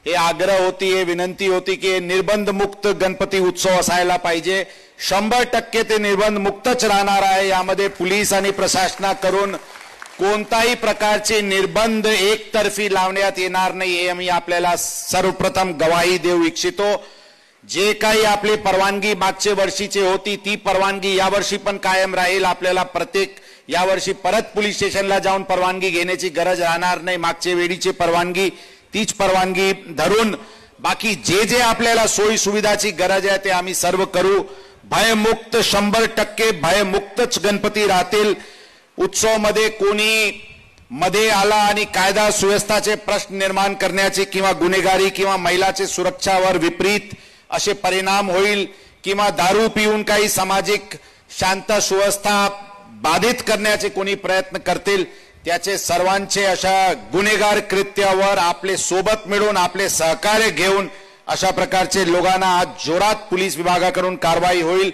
हे आग्रह होती, हे विनंती होती की निर्बंध मुक्त गणपती उत्सव असायला पाहिजे। 100% ते निर्बंध मुक्तच राहणार आहे। यामध्ये पोलीस आणि प्रशासनाकडून कोणताही प्रकारचे निर्बंध एकतर्फी लावण्यात येणार नाही, हे मी आपल्याला सर्वप्रथम गवाही देऊ इच्छितो। जे काही आपली परवानगी मागच्या वर्षीची होती ती परवानगी यावर्षी पण कायम राहील। आपल्याला प्रत्येक यावर्षी परत पोलीस स्टेशनला जाऊन परवानगी घेण्याची गरज राहणार नाही। मागच्या वेळीची परवानगी तीच परवानगी धरून बाकी जे जे आपल्याला सोयी सुविधाची गरज आहे ते आम्ही सर्व करू। भयमुक्त 100% भयमुक्तच गणपती राहतील। उत्सवामध्ये कोणी मध्ये आला आणि कायदा सुव्यवस्थेचे प्रश्न निर्माण करण्याचे किंवा गुन्हेगारी किंवा महिलाचे सुरक्षावर विपरीत असे परिणाम होईल किंवा दारू पिऊन काही सामाजिक शांत सुव्यवस्था बाधित करण्याचे कोणी प्रयत्न करतील त्याचे सर्वांचे अशा गुन्हेगार कृत्यावर आपले सोबत मिळून आपले सहकार्य घेऊन अशा प्रकारचे लोकांना आज जोरात पोलीस विभागाकडून कारवाई होईल।